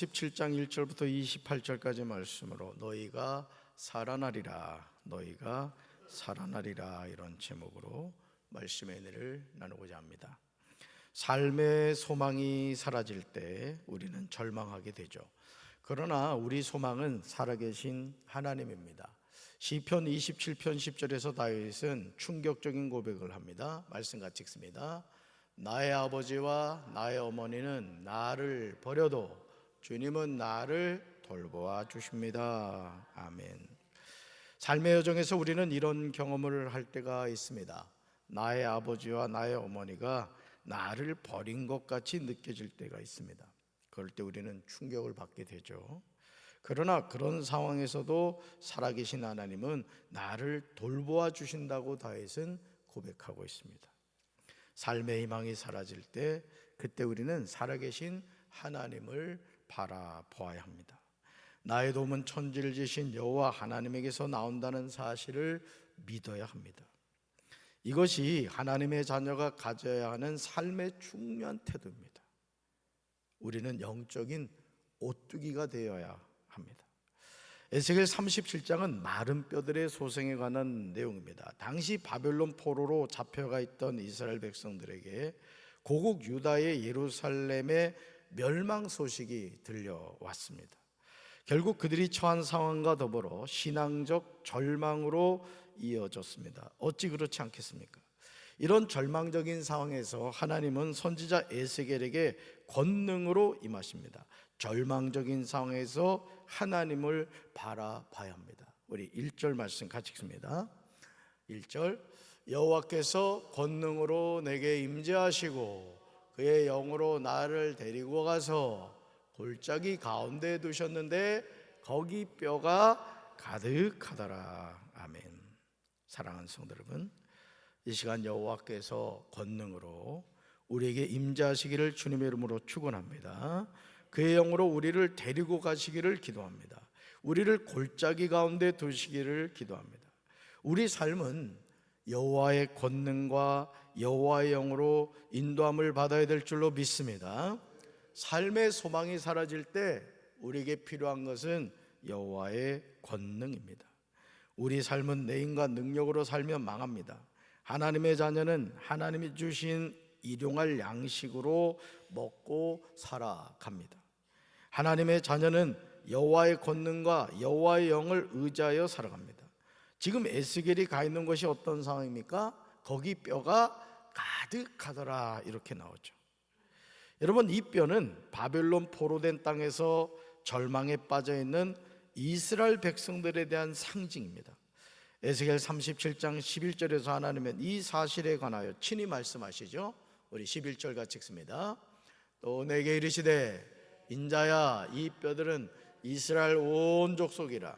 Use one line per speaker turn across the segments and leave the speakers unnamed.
17장 1절부터 28절까지 말씀으로 너희가 살아나리라, 너희가 살아나리라, 이런 제목으로 말씀의 은혜를 나누고자 합니다. 삶의 소망이 사라질 때 우리는 절망하게 되죠. 그러나 우리 소망은 살아계신 하나님입니다. 시편 27편 10절에서 다윗은 충격적인 고백을 합니다. 말씀 같이 읽습니다. 나의 아버지와 나의 어머니는 나를 버려도 주님은 나를 돌보아 주십니다. 아멘. 삶의 여정에서 우리는 이런 경험을 할 때가 있습니다. 나의 아버지와 나의 어머니가 나를 버린 것 같이 느껴질 때가 있습니다. 그럴 때 우리는 충격을 받게 되죠. 그러나 그런 상황에서도 살아계신 하나님은 나를 돌보아 주신다고 다윗은 고백하고 있습니다. 삶의 희망이 사라질 때 그때 우리는 살아계신 하나님을 바라보아야 합니다. 나의 도움은 천지를 지신 여호와 하나님에게서 나온다는 사실을 믿어야 합니다. 이것이 하나님의 자녀가 가져야 하는 삶의 중요한 태도입니다. 우리는 영적인 오뚜기가 되어야 합니다. 에스겔 37장은 마른 뼈들의 소생에 관한 내용입니다. 당시 바벨론 포로로 잡혀가 있던 이스라엘 백성들에게 고국 유다의 예루살렘의 멸망 소식이 들려왔습니다. 결국 그들이 처한 상황과 더불어 신앙적 절망으로 이어졌습니다. 어찌 그렇지 않겠습니까? 이런 절망적인 상황에서 하나님은 선지자 에스겔에게 권능으로 임하십니다. 절망적인 상황에서 하나님을 바라봐야 합니다. 우리 1절 말씀 같이 읽습니다. 1절 여호와께서 권능으로 내게 임재하시고 그의 영으로 나를 데리고 가서 골짜기 가운데에 두셨는데 거기 뼈가 가득하더라. 아멘. 사랑하는 성도 여러분, 이 시간 여호와께서 권능으로 우리에게 임재하시기를 주님의 이름으로 축원합니다. 그의 영으로 우리를 데리고 가시기를 기도합니다. 우리를 골짜기 가운데 두시기를 기도합니다. 우리 삶은 여호와의 권능과 여호와의 영으로 인도함을 받아야 될 줄로 믿습니다. 삶의 소망이 사라질 때 우리에게 필요한 것은 여호와의 권능입니다. 우리 삶은 내 인간 능력으로 살면 망합니다. 하나님의 자녀는 하나님이 주신 일용할 양식으로 먹고 살아갑니다. 하나님의 자녀는 여호와의 권능과 여호와의 영을 의지하여 살아갑니다. 지금 에스겔이 가 있는 것이 어떤 상황입니까? 거기 뼈가 가득하더라, 이렇게 나오죠. 여러분, 이 뼈는 바벨론 포로된 땅에서 절망에 빠져 있는 이스라엘 백성들에 대한 상징입니다. 에스겔 37장 11절에서 하나님은 이 사실에 관하여 친히 말씀하시죠. 우리 11절 같이 읽습니다. 또 내게 이르시되 인자야, 이 뼈들은 이스라엘 온 족속이라.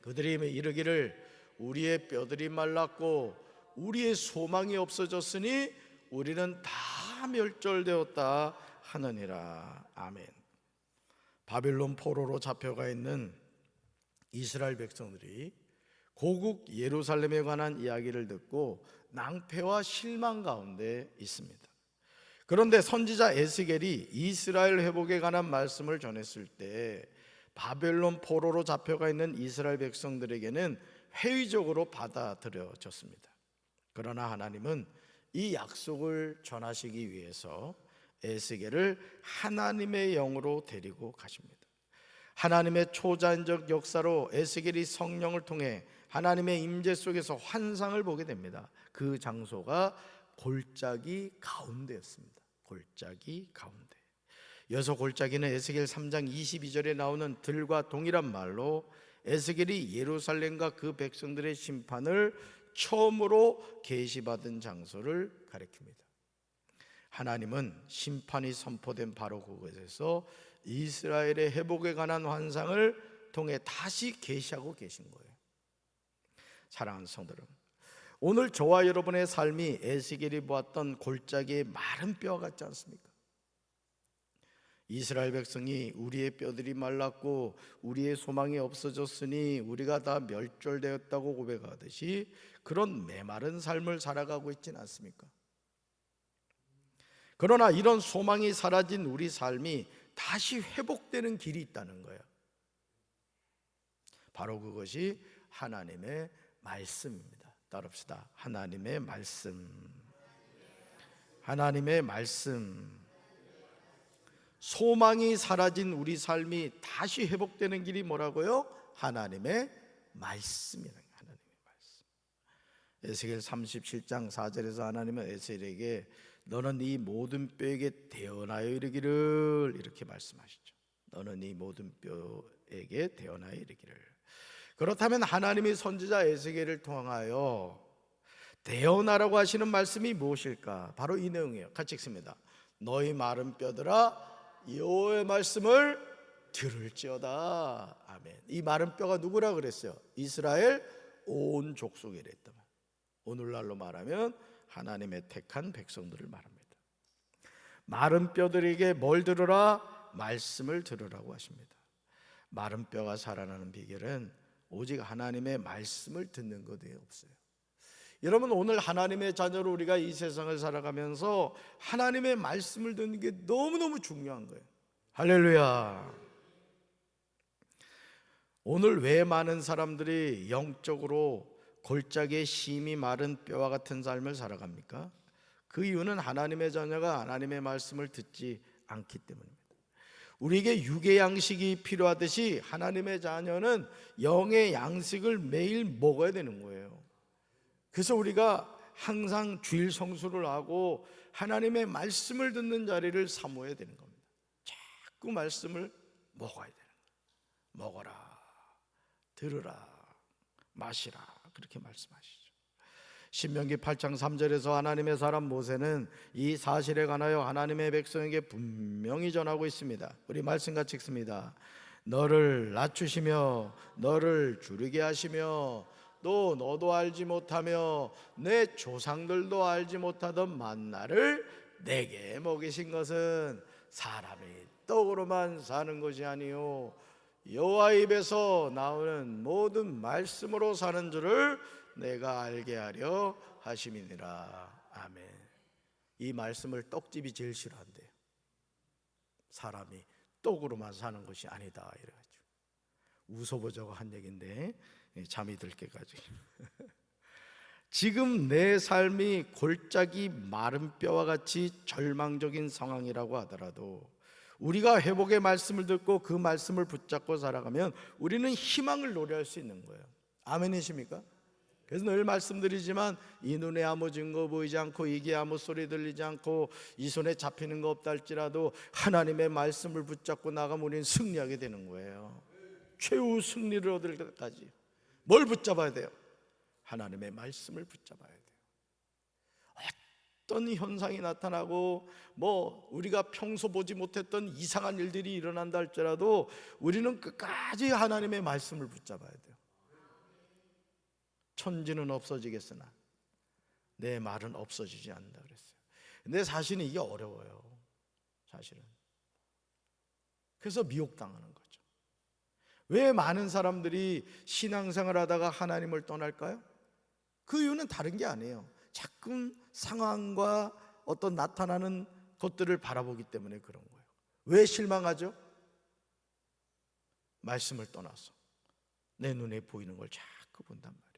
그들이 이르기를 우리의 뼈들이 말랐고 우리의 소망이 없어졌으니 우리는 다 멸절되었다 하느니라. 아멘. 바벨론 포로로 잡혀가 있는 이스라엘 백성들이 고국 예루살렘에 관한 이야기를 듣고 낭패와 실망 가운데 있습니다. 그런데 선지자 에스겔이 이스라엘 회복에 관한 말씀을 전했을 때 바벨론 포로로 잡혀가 있는 이스라엘 백성들에게는 회의적으로 받아들여졌습니다. 그러나 하나님은 이 약속을 전하시기 위해서 에스겔을 하나님의 영으로 데리고 가십니다. 하나님의 초자연적 역사로 에스겔이 성령을 통해 하나님의 임재 속에서 환상을 보게 됩니다. 그 장소가 골짜기 가운데였습니다. 골짜기 가운데. 여서 골짜기는 에스겔 3장 22절에 나오는 들과 동일한 말로 에스겔이 예루살렘과 그 백성들의 심판을 처음으로 계시받은 장소를 가리킵니다. 하나님은 심판이 선포된 바로 그곳에서 이스라엘의 회복에 관한 환상을 통해 다시 계시하고 계신 거예요. 사랑하는 성도 여러분, 오늘 저와 여러분의 삶이 에스겔이 보았던 골짜기의 마른 뼈 같지 않습니까? 이스라엘 백성이 우리의 뼈들이 말랐고 우리의 소망이 없어졌으니 우리가 다 멸절되었다고 고백하듯이 그런 메마른 삶을 살아가고 있지는 않습니까? 그러나 이런 소망이 사라진 우리 삶이 다시 회복되는 길이 있다는 거예요. 바로 그것이 하나님의 말씀입니다. 따릅시다. 하나님의 말씀. 하나님의 말씀. 소망이 사라진 우리 삶이 다시 회복되는 길이 뭐라고요? 하나님의 말씀이라는 거예요. 하나님의 말씀. 에스겔 37장 4절에서 하나님은 에스겔에게 너는 이 모든 뼈에게 대언하여 이르기를, 이렇게 말씀하시죠. 너는 이 모든 뼈에게 대언하여 이르기를. 그렇다면 하나님이 선지자 에스겔을 통하여 대언하라고 하시는 말씀이 무엇일까? 바로 이 내용이에요. 같이 읽습니다. 너희 마른 뼈들아 여호와의 말씀을 들을지어다. 아멘. 이 마른 뼈가 누구라 그랬어요? 이스라엘 온 족속이라 했다. 오늘날로 말하면 하나님의 택한 백성들을 말합니다. 마른 뼈들에게 뭘 들으라? 말씀을 들으라고 하십니다. 마른 뼈가 살아나는 비결은 오직 하나님의 말씀을 듣는 것 외에 없어요. 여러분, 오늘 하나님의 자녀로 우리가 이 세상을 살아가면서 하나님의 말씀을 듣는 게 너무너무 중요한 거예요. 할렐루야. 오늘 왜 많은 사람들이 영적으로 골짜기에 심이 마른 뼈와 같은 삶을 살아갑니까? 그 이유는 하나님의 자녀가 하나님의 말씀을 듣지 않기 때문입니다. 우리에게 육의 양식이 필요하듯이 하나님의 자녀는 영의 양식을 매일 먹어야 되는 거예요. 그래서 우리가 항상 주일 성수를 하고 하나님의 말씀을 듣는 자리를 사모해야 되는 겁니다. 자꾸 말씀을 먹어야 되는 거예요. 먹어라, 들으라, 마시라, 그렇게 말씀하시죠. 신명기 8장 3절에서 하나님의 사람 모세는 이 사실에 관하여 하나님의 백성에게 분명히 전하고 있습니다. 우리 말씀 같이 읽습니다. 너를 낮추시며 너를 줄이게 하시며 또 너도 알지 못하며 내 조상들도 알지 못하던 만나를 내게 먹이신 것은 사람이 떡으로만 사는 것이 아니요 여호와 입에서 나오는 모든 말씀으로 사는 줄을 내가 알게 하려 하심이니라. 아멘. 이 말씀을 떡집이 제일 싫어한대요. 사람이 떡으로만 사는 것이 아니다 이래가지고 웃어보자고 한 얘기인데 잠이 들게까지. 지금 내 삶이 골짜기 마른 뼈와 같이 절망적인 상황이라고 하더라도 우리가 회복의 말씀을 듣고 그 말씀을 붙잡고 살아가면 우리는 희망을 노래할 수 있는 거예요. 아멘이십니까? 그래서 늘 말씀드리지만 이 눈에 아무 증거 보이지 않고 이게 아무 소리 들리지 않고 이 손에 잡히는 거 없다 할지라도 하나님의 말씀을 붙잡고 나가면 우리는 승리하게 되는 거예요. 최후 승리를 얻을 때까지 뭘 붙잡아야 돼요? 하나님의 말씀을 붙잡아야 돼요. 어떤 현상이 나타나고 우리가 평소 보지 못했던 이상한 일들이 일어난다 할지라도 우리는 끝까지 하나님의 말씀을 붙잡아야 돼요. 천지는 없어지겠으나 내 말은 없어지지 않는다 그랬어요. 근데 사실은 이게 어려워요. 사실은. 그래서 미혹당하는 거죠. 왜 많은 사람들이 신앙생활 하다가 하나님을 떠날까요? 그 이유는 다른 게 아니에요. 자꾸 상황과 어떤 나타나는 것들을 바라보기 때문에 그런 거예요. 왜 실망하죠? 말씀을 떠나서 내 눈에 보이는 걸 자꾸 본단 말이에요.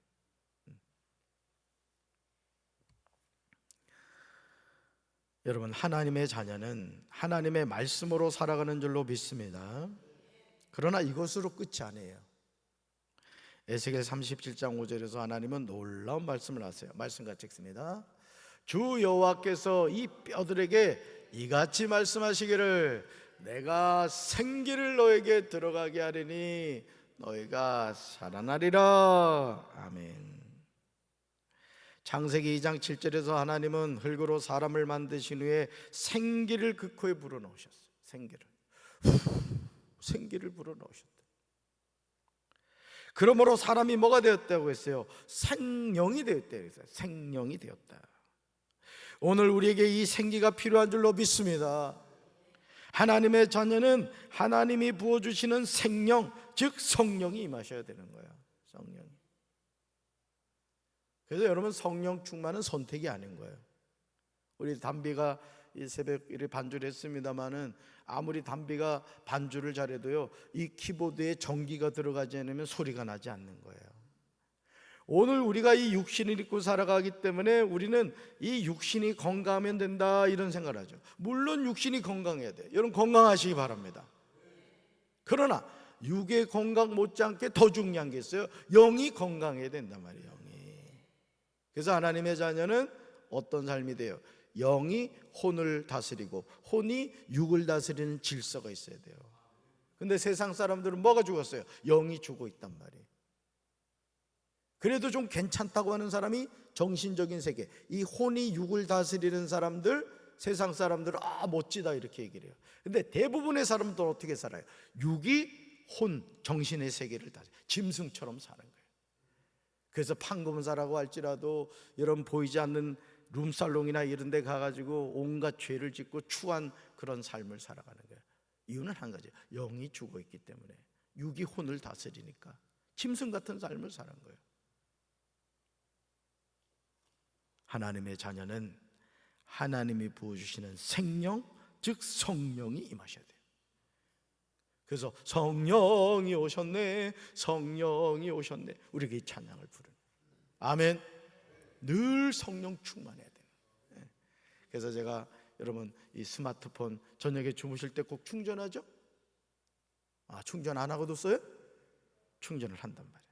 여러분, 하나님의 자녀는 하나님의 말씀으로 살아가는 줄로 믿습니다. 그러나 이것으로 끝이 아니에요. 에스겔 37장 5절에서 하나님은 놀라운 말씀을 하세요. 말씀 같이 읽습니다. 주 여호와께서 이 뼈들에게 이같이 말씀하시기를 내가 생기를 너에게 들어가게 하리니 너희가 살아나리라. 아멘. 창세기 2장 7절에서 하나님은 흙으로 사람을 만드신 후에 생기를 그 코에 불어넣으셨어요. 생기를 불어넣으셨다. 그러므로 사람이 뭐가 되었다고 했어요? 생명이 되었다 했어요. 생명이 되었다. 오늘 우리에게 이 생기가 필요한 줄로 믿습니다. 하나님의 자녀는 하나님이 부어주시는 생명, 즉 성령이 임하셔야 되는 거예요. 성령이. 그래서 여러분, 성령 충만은 선택이 아닌 거예요. 우리 담비가 이 새벽 일에 반주를 했습니다마는 아무리 담비가 반주를 잘해도요, 이 키보드에 전기가 들어가지 않으면 소리가 나지 않는 거예요. 오늘 우리가 이 육신을 입고 살아가기 때문에 우리는 이 육신이 건강하면 된다 이런 생각을 하죠. 물론 육신이 건강해야 돼요. 여러분 건강하시기 바랍니다. 그러나 육의 건강 못지않게 더 중요한 게 있어요. 영이 건강해야 된단 말이에요. 영이. 그래서 하나님의 자녀는 어떤 삶이 돼요? 영이 혼을 다스리고 혼이 육을 다스리는 질서가 있어야 돼요. 근데 세상 사람들은 뭐가 죽었어요? 영이 죽어 있단 말이에요. 그래도 좀 괜찮다고 하는 사람이 정신적인 세계, 이 혼이 육을 다스리는 사람들, 세상 사람들은 멋지다 이렇게 얘기를 해요. 근데 대부분의 사람들은 어떻게 살아요? 육이 혼, 정신의 세계를 다스려 짐승처럼 사는 거예요. 그래서 판검사라고 할지라도 여러분 보이지 않는 룸살롱이나 이런 데 가가지고 온갖 죄를 짓고 추한 그런 삶을 살아가는 거예요. 이유는 한 가지, 영이 죽어 있기 때문에. 육이 혼을 다스리니까 짐승 같은 삶을 사는 거예요. 하나님의 자녀는 하나님이 부어주시는 생명, 즉 성령이 임하셔야 돼요. 그래서 성령이 오셨네, 성령이 오셨네, 우리에게 이 찬양을 부르는. 아멘. 늘 성령 충만해야 돼요. 그래서 제가 여러분 이 스마트폰 저녁에 주무실 때 꼭 충전하죠? 충전 안 하고도 써요? 충전을 한단 말이에요.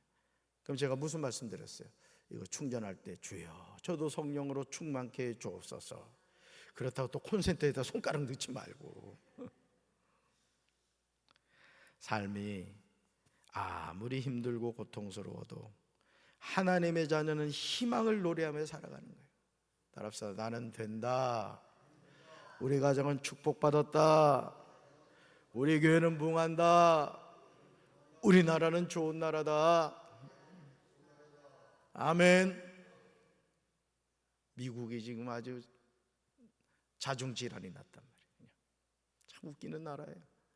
그럼 제가 무슨 말씀 드렸어요? 이거 충전할 때 주여 저도 성령으로 충만케 해 주옵소서. 그렇다고 또 콘센트에다 손가락 넣지 말고. 삶이 아무리 힘들고 고통스러워도 하나님의 자녀는 희망을 노래하며 살아가는 거예요. 따라합시다. 나는 된다. 우리 가정은 축복받았다. 우리 교회는 부흥한다. 우리나라는 좋은 나라다. 아멘. 미국이 지금 아주 자중질환이 났단 말이에요. 참 웃기는 나라예요.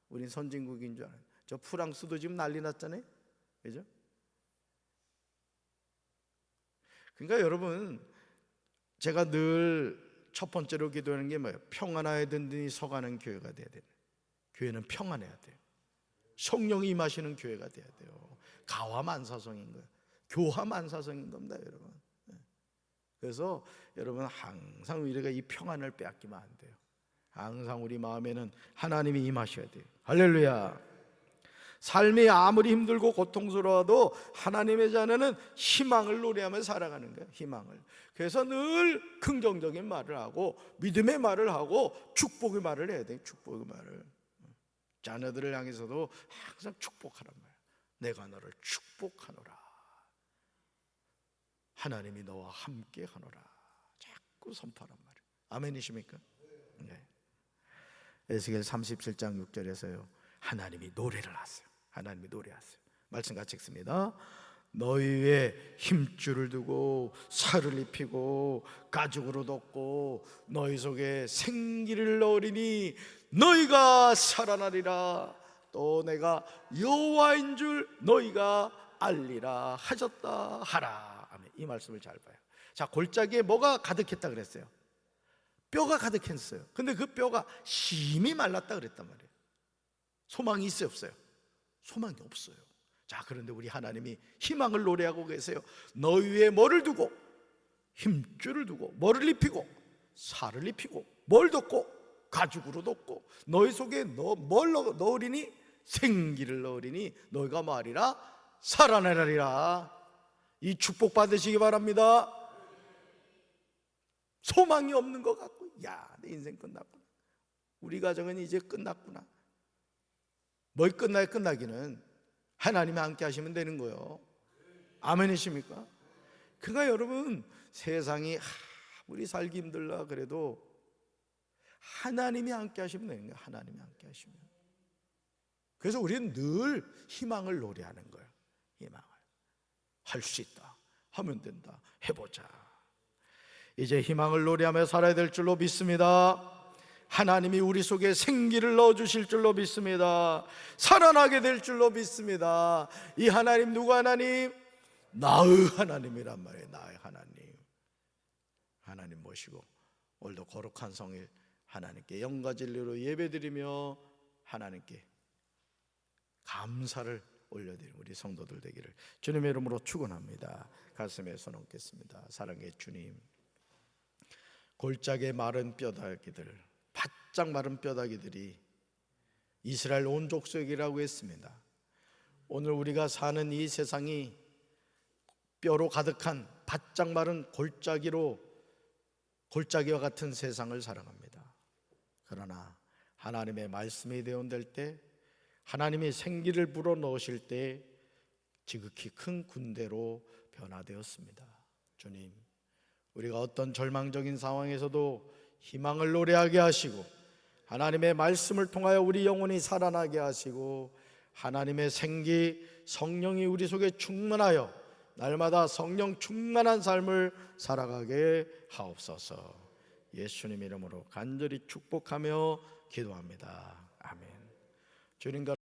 우린 선진국인 줄 알아요. 저 프랑스도 지금 난리 났잖아요. 그죠? 그러니까 여러분, 제가 늘 첫 번째로 기도하는 게 뭐예요? 평안하여 든든히 서가는 교회가 돼야 돼요. 교회는 평안해야 돼요. 성령이 임하시는 교회가 돼야 돼요. 가화만사성인 거예요. 교화만사성인 겁니다, 여러분. 그래서 여러분 항상 우리가 이 평안을 빼앗기면 안 돼요. 항상 우리 마음에는 하나님이 임하셔야 돼요. 할렐루야. 삶이 아무리 힘들고 고통스러워도 하나님의 자녀는 희망을 노래하며 살아가는 거예요. 희망을. 그래서 늘 긍정적인 말을 하고 믿음의 말을 하고 축복의 말을 해야 돼요. 축복의 말을. 자녀들을 향해서도 항상 축복하란 말이에요. 내가 너를 축복하노라. 하나님이 너와 함께 하노라. 자꾸 선포하란 말이에요. 아멘이십니까? 네. 에스겔 37장 6절에서요 하나님이 노래를 하세요. 하나님이 노래하세요. 말씀 같이 읽습니다. 너희 위에 힘줄을 두고 살을 입히고 가죽으로 덮고 너희 속에 생기를 넣으리니 너희가 살아나리라. 또 내가 여호와인 줄 너희가 알리라 하셨다 하라. 아멘. 이 말씀을 잘 봐요. 자, 골짜기에 뭐가 가득했다 그랬어요? 뼈가 가득했어요. 근데 그 뼈가 심히 말랐다 그랬단 말이에요. 소망이 있어요, 없어요? 소망이 없어요. 자, 그런데 우리 하나님이 희망을 노래하고 계세요. 너희 위에 뭐를 두고? 힘줄을 두고 뭐를 입히고? 살을 입히고 뭘 덮고? 가죽으로 덮고 너희 속에 뭘 넣으리니? 생기를 넣으리니 너희가 말이라 살아나리라. 이 축복 받으시기 바랍니다. 소망이 없는 것 같고 내 인생 끝났구나. 우리 가정은 이제 끝났구나. 뭘 끝나기는 하나님이 함께 하시면 되는 거예요. 아멘이십니까? 그러니까 여러분 세상이 우리 살기 힘들라 그래도 하나님이 함께 하시면 되는 거예요. 하나님이 함께 하시면. 그래서 우리는 늘 희망을 노래하는 거예요. 희망을. 할 수 있다. 하면 된다. 해보자. 이제 희망을 노래하며 살아야 될 줄로 믿습니다. 하나님이 우리 속에 생기를 넣어주실 줄로 믿습니다. 살아나게 될 줄로 믿습니다. 이 하나님 누구 하나님? 나의 하나님이란 말이에요. 나의 하나님. 하나님 모시고 오늘도 거룩한 성일 하나님께 영과 진리로 예배드리며 하나님께 감사를 올려드리는 우리 성도들 되기를 주님의 이름으로 축원합니다. 가슴에 손 얹겠습니다. 사랑의 주님, 골짜기의 마른 뼈다귀들, 바짝 마른 뼈다귀들이 이스라엘 온 족속이라고 했습니다. 오늘 우리가 사는 이 세상이 뼈로 가득한 바짝 마른 골짜기와 같은 세상을 살아갑니다. 그러나 하나님의 말씀이 대원될 때, 하나님이 생기를 불어넣으실 때 지극히 큰 군대로 변화되었습니다. 주님, 우리가 어떤 절망적인 상황에서도 희망을 노래하게 하시고, 하나님의 말씀을 통하여 우리 영혼이 살아나게 하시고, 하나님의 생기 성령이 우리 속에 충만하여 날마다 성령 충만한 삶을 살아가게 하옵소서. 예수님 이름으로 간절히 축복하며 기도합니다. 아멘. 주님과